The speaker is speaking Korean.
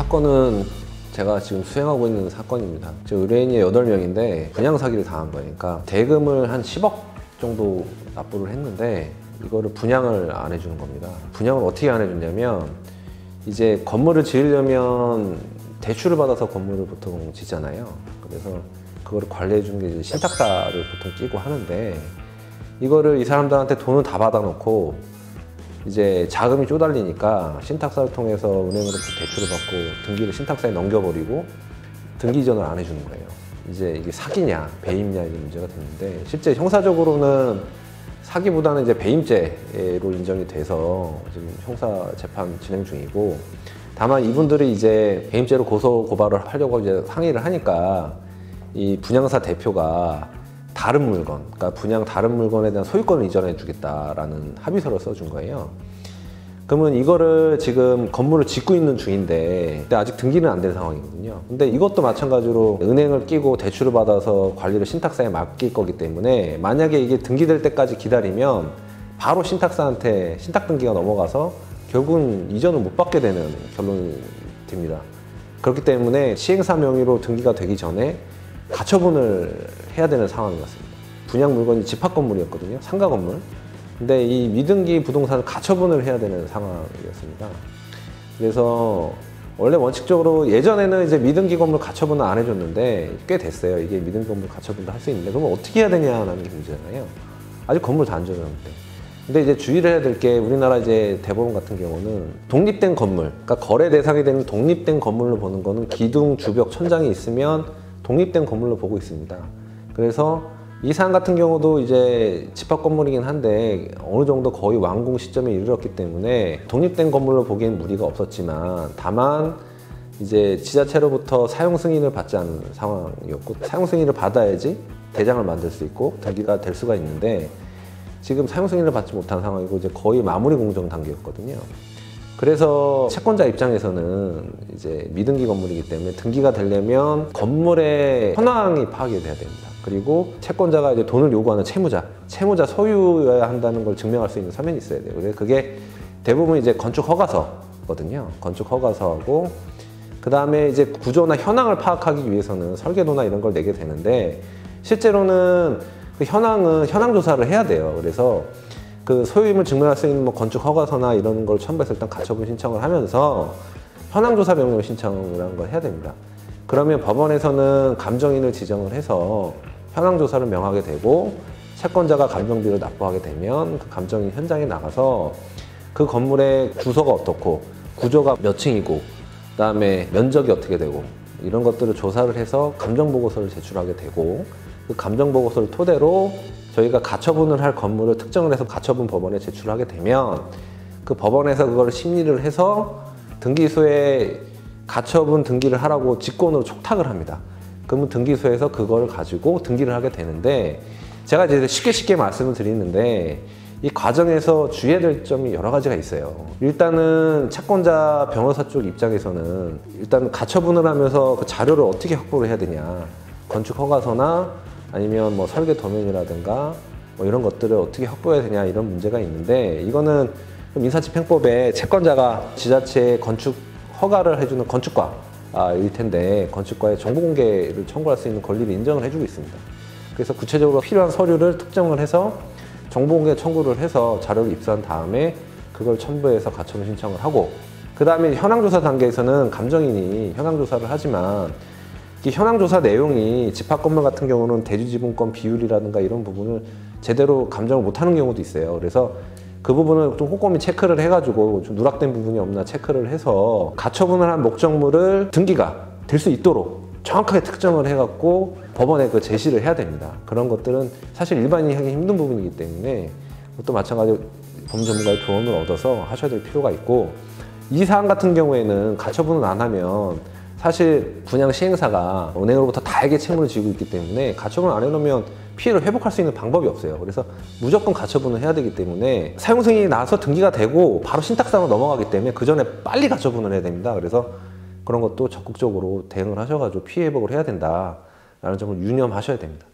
사건은 제가 지금 수행하고 있는 사건입니다. 지금 의뢰인이 8명인데 분양 사기를 당한 거니까 대금을 한 10억 정도 납부를 했는데 이거를 분양을 안 해주는 겁니다. 분양을 어떻게 안 해주냐면 이제 건물을 지으려면 대출을 받아서 건물을 보통 짓잖아요. 그래서 그거를 관리해 주는 게 이제 신탁사를 보통 끼고 하는데 이거를 이 사람들한테 돈을 다 받아놓고 이제 자금이 쪼달리니까 신탁사를 통해서 은행으로부터 대출을 받고 등기를 신탁사에 넘겨버리고 등기 이전을 안 해주는 거예요. 이제 이게 사기냐 배임냐 이런 문제가 됐는데 실제 형사적으로는 사기보다는 이제 배임죄로 인정이 돼서 지금 형사 재판 진행 중이고, 다만 이분들이 이제 배임죄로 고소 고발을 하려고 이제 상의를 하니까 이 분양사 대표가 다른 물건, 그러니까 분양 다른 물건에 대한 소유권을 이전해 주겠다라는 합의서를 써준 거예요. 그러면 이거를 지금 건물을 짓고 있는 중인데 아직 등기는 안 된 상황이거든요. 근데 이것도 마찬가지로 은행을 끼고 대출을 받아서 관리를 신탁사에 맡길 거기 때문에 만약에 이게 등기될 때까지 기다리면 바로 신탁사한테 신탁 등기가 넘어가서 결국은 이전을 못 받게 되는 결론이 됩니다. 그렇기 때문에 시행사 명의로 등기가 되기 전에 가처분을 해야 되는 상황이 왔습니다. 분양 물건이 집합 건물이었거든요. 상가 건물. 근데 이 미등기 부동산을 가처분을 해야 되는 상황이었습니다. 그래서 원래 원칙적으로 예전에는 이제 미등기 건물 가처분을 안 해줬는데 꽤 됐어요. 이게 미등기 건물 가처분도 할 수 있는데 그럼 어떻게 해야 되냐라는 게 문제잖아요. 아직 건물 다 안 지어졌는데. 근데 이제 주의를 해야 될 게 우리나라 이제 대법원 같은 경우는 독립된 건물, 그러니까 거래 대상이 되는 독립된 건물로 보는 거는 기둥, 주벽, 천장이 있으면 독립된 건물로 보고 있습니다. 그래서 이 사안 같은 경우도 이제 집합 건물이긴 한데 어느 정도 거의 완공 시점에 이르렀기 때문에 독립된 건물로 보기엔 무리가 없었지만 다만 이제 지자체로부터 사용 승인을 받지 않은 상황이었고 사용 승인을 받아야지 대장을 만들 수 있고 등기가 될 수가 있는데 지금 사용 승인을 받지 못한 상황이고 이제 거의 마무리 공정 단계였거든요. 그래서 채권자 입장에서는 이제 미등기 건물이기 때문에 등기가 되려면 건물의 현황이 파악이 돼야 됩니다. 그리고 채권자가 이제 돈을 요구하는 채무자 소유여야 한다는 걸 증명할 수 있는 서면이 있어야 돼요. 그래서 그게 대부분 이제 건축 허가서거든요. 건축 허가서하고 그 다음에 이제 구조나 현황을 파악하기 위해서는 설계도나 이런 걸 내게 되는데 실제로는 그 현황은 현황 조사를 해야 돼요. 그래서 그 소유임을 증명할 수 있는 뭐 건축 허가서나 이런 걸 첨부해서 일단 가처분 신청을 하면서 현황조사 명령 신청이라는 걸 해야 됩니다. 그러면 법원에서는 감정인을 지정을 해서 현황조사를 명하게 되고 채권자가 감정비를 납부하게 되면 그 감정인 현장에 나가서 그 건물의 주소가 어떻고 구조가 몇 층이고 그다음에 면적이 어떻게 되고 이런 것들을 조사를 해서 감정보고서를 제출하게 되고 그 감정보고서를 토대로 저희가 가처분을 할 건물을 특정을 해서 가처분 법원에 제출하게 되면 그 법원에서 그걸 심리를 해서 등기소에 가처분 등기를 하라고 직권으로 촉탁을 합니다. 그러면 등기소에서 그걸 가지고 등기를 하게 되는데 제가 이제 쉽게 말씀을 드리는데 이 과정에서 주의해야 될 점이 여러 가지가 있어요. 일단은 채권자 변호사 쪽 입장에서는 일단 가처분을 하면서 그 자료를 어떻게 확보를 해야 되냐, 건축 허가서나 아니면 뭐 설계 도면이라든가 뭐 이런 것들을 어떻게 확보해야 되냐 이런 문제가 있는데 이거는 민사집행법에 채권자가 지자체에 건축 허가를 해주는 건축과일 텐데 건축과의 정보 공개를 청구할 수 있는 권리를 인정을 해주고 있습니다. 그래서 구체적으로 필요한 서류를 특정을 해서 정보 공개 청구를 해서 자료를 입수한 다음에 그걸 첨부해서 가처분 신청을 하고 그 다음에 현황조사 단계에서는 감정인이 현황조사를 하지만 이 현황조사 내용이 집합 건물 같은 경우는 대주지분권 비율이라든가 이런 부분을 제대로 감정을 못하는 경우도 있어요. 그래서 그 부분을 좀 꼼꼼히 체크를 해가지고 좀 누락된 부분이 없나 체크를 해서 가처분을 한 목적물을 등기가 될 수 있도록 정확하게 특정을 해갖고 법원에 그 제시를 해야 됩니다. 그런 것들은 사실 일반인이 하기 힘든 부분이기 때문에 또 마찬가지로 법률 전문가의 조언을 얻어서 하셔야 될 필요가 있고 이 사안 같은 경우에는 가처분을 안 하면 사실 분양 시행사가 은행으로부터 다액의 채무를 지고 있기 때문에 가처분을 안 해놓으면 피해를 회복할 수 있는 방법이 없어요. 그래서 무조건 가처분을 해야 되기 때문에 사용 승인이 나서 등기가 되고 바로 신탁사로 넘어가기 때문에 그 전에 빨리 가처분을 해야 됩니다. 그래서 그런 것도 적극적으로 대응을 하셔가지고 피해 회복을 해야 된다라는 점을 유념하셔야 됩니다.